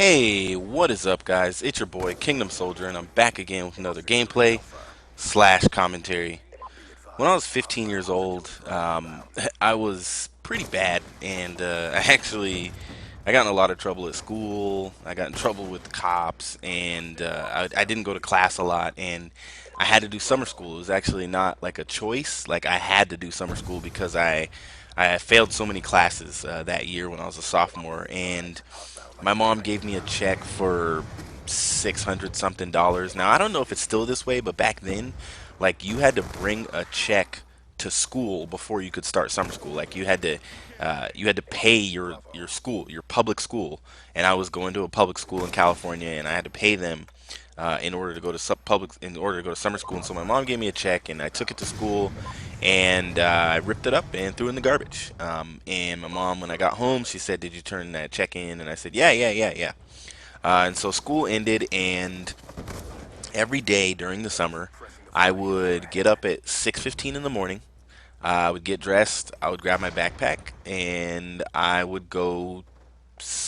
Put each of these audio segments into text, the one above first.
Hey, what is up, guys? It's your boy Kingdom Soldier, and I'm back again with another gameplay slash commentary. When I was 15 years old, I was pretty bad, and I got in a lot of trouble at school. I got in trouble with the cops, and I didn't go to class a lot, and I had to do summer school. It was actually not like a choice; like I had to do summer school because I had failed so many classes that year when I was a sophomore, and my mom gave me a check for 600 something dollars. Now, I don't know if it's still this way, but back then, like you had to bring a check to school before you could start summer school. Like you had to pay your school, your public school. And I was going to a public school in California, and I had to pay them in order to go to in order to go to summer school. And so my mom gave me a check, and I took it to school, and I ripped it up and threw it in the garbage. And my mom, when I got home, she said, "Did you turn that check in?" And I said, "Yeah, yeah, yeah, yeah." And so school ended, and every day during the summer, I would get up at 6:15 in the morning. I would get dressed. I would grab my backpack, and I would go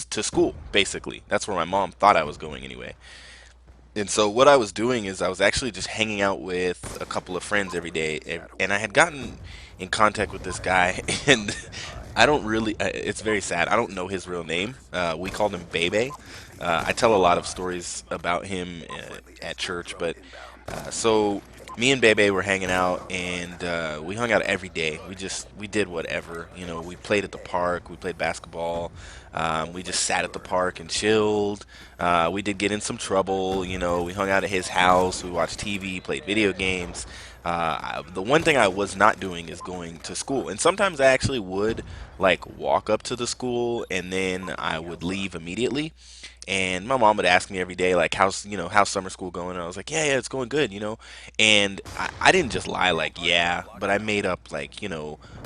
to school. Basically, that's where my mom thought I was going anyway. And so what I was doing is I was actually just hanging out with a couple of friends every day, and I had gotten in contact with this guy, and I don't really. It's very sad. I don't know his real name. We called him Bebe. I tell a lot of stories about him at church, but so me and Bebe were hanging out, and we hung out every day. We did whatever, you know. We played at the park, we played basketball, we just sat at the park and chilled. We did get in some trouble, you know. We hung out at his house, we watched TV, played video games. The one thing I was not doing is going to school, and sometimes I actually would like walk up to the school and then I would leave immediately. And my mom would ask me every day, like, how's summer school going? And I was like, yeah, yeah, it's going good, you know. And I didn't just lie, like, yeah, but I made up, like,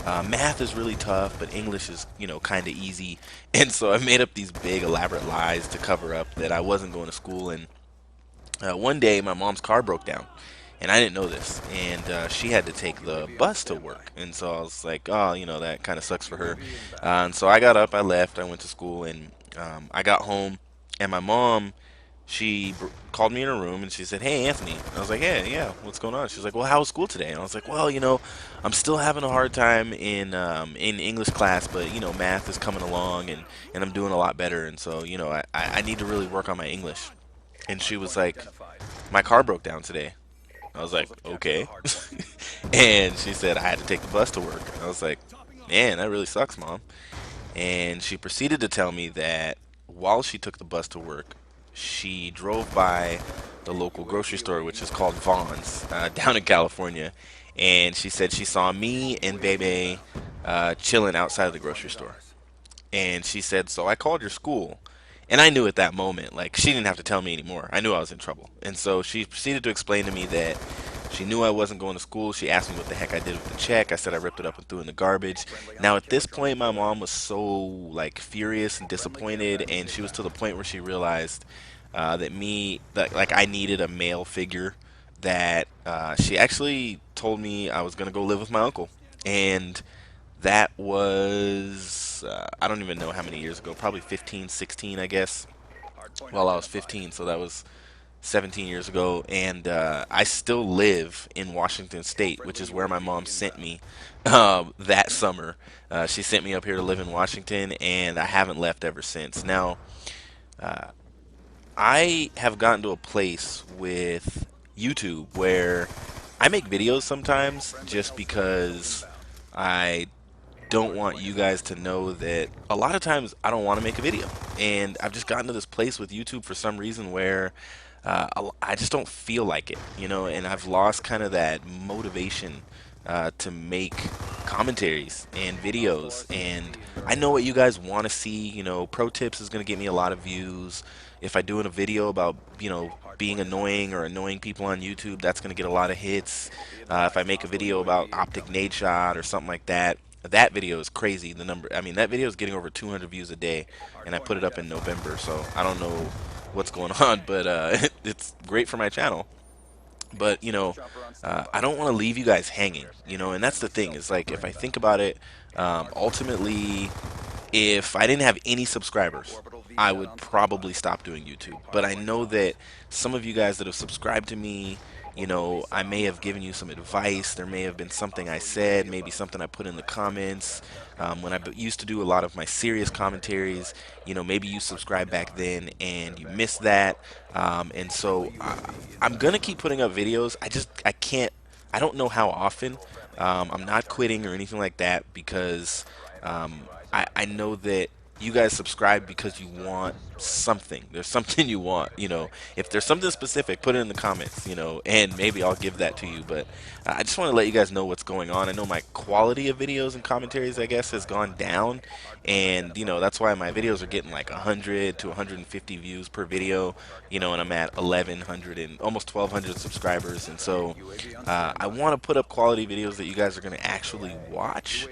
math is really tough, but English is, kind of easy. And so I made up these big, elaborate lies to cover up that I wasn't going to school. And one day, my mom's car broke down. And I didn't know this, and she had to take the bus to work, and so I was like, oh, that kind of sucks for her. And so I got up, I left, I went to school, and I got home, and my mom, called me in her room and she said, "Hey, Anthony." I was like, "Yeah, yeah, what's going on?" She's like, "Well, how was school today?" And I was like, "Well, I'm still having a hard time in English class, but math is coming along, and I'm doing a lot better, and so I need to really work on my English." And she was like, "My car broke down today." I was like, "Okay." And she said I had to take the bus to work. I was like, "Man, that really sucks, Mom." And she proceeded to tell me that while she took the bus to work, she drove by the local grocery store, which is called Vaughn's, down in California. And she said she saw me and Bebe chilling outside of the grocery store. And she said, "So I called your school." And I knew at that moment, like, she didn't have to tell me anymore. I knew I was in trouble. And so she proceeded to explain to me that she knew I wasn't going to school. She asked me what the heck I did with the check. I said I ripped it up and threw it in the garbage. Now, at this point, my mom was so, like, furious and disappointed. And she was to the point where she realized that, like, I needed a male figure. That she actually told me I was going to go live with my uncle. And that was, I don't even know how many years ago, probably 15, 16, I guess. Well, I was 15, so that was 17 years ago. And I still live in Washington State, which is where my mom sent me that summer. She sent me up here to live in Washington, and I haven't left ever since. Now, I have gotten to a place with YouTube where I make videos sometimes just because I don't want you guys to know that a lot of times I don't want to make a video. And I've just gotten to this place with YouTube for some reason where I just don't feel like it, and I've lost kind of that motivation to make commentaries and videos. And I know what you guys want to see. Pro tips is going to get me a lot of views. If I do a video about, being annoying or annoying people on YouTube, that's going to get a lot of hits. If I make a video about optic nade shot or something like that, that video is crazy. I mean, that video is getting over 200 views a day, and I put it up in November, so I don't know what's going on, but it's great for my channel. But I don't want to leave you guys hanging, and that's the thing. Is like, if I think about it, ultimately, if I didn't have any subscribers, I would probably stop doing YouTube. But I know that some of you guys that have subscribed to me, I may have given you some advice. There may have been something I said, maybe something I put in the comments. When I used to do a lot of my serious commentaries, maybe you subscribed back then and you missed that. And so I'm gonna keep putting up videos. I can't, I don't know how often. I'm not quitting or anything like that because I know that you guys subscribe because you want something. There's something you want, If there's something specific, put it in the comments, and maybe I'll give that to you. But I just want to let you guys know what's going on. I know my quality of videos and commentaries, I guess, has gone down, and that's why my videos are getting like 100 to 150 views per video, and I'm at 1100 and almost 1200 subscribers, and so I want to put up quality videos that you guys are going to actually watch.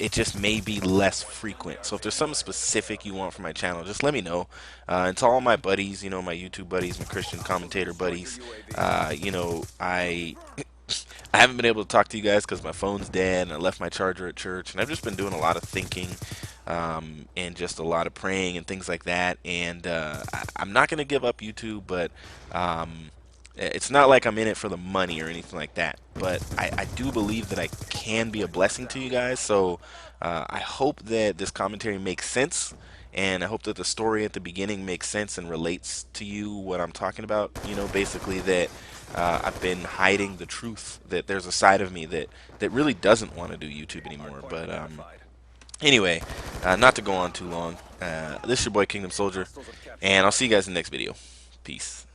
It just may be less frequent. So if there's something specific you want from my channel, just let me know. And to all my buddies, my YouTube buddies, my Christian commentator buddies, I haven't been able to talk to you guys because my phone's dead and I left my charger at church, and I've just been doing a lot of thinking and just a lot of praying and things like that. And I'm not going to give up YouTube, but it's not like I'm in it for the money or anything like that. But I do believe that I can be a blessing to you guys. So I hope that this commentary makes sense. And I hope that the story at the beginning makes sense and relates to you what I'm talking about. Basically that I've been hiding the truth, that there's a side of me that really doesn't want to do YouTube anymore. But anyway, not to go on too long, this is your boy Kingdom Soldier, and I'll see you guys in the next video. Peace.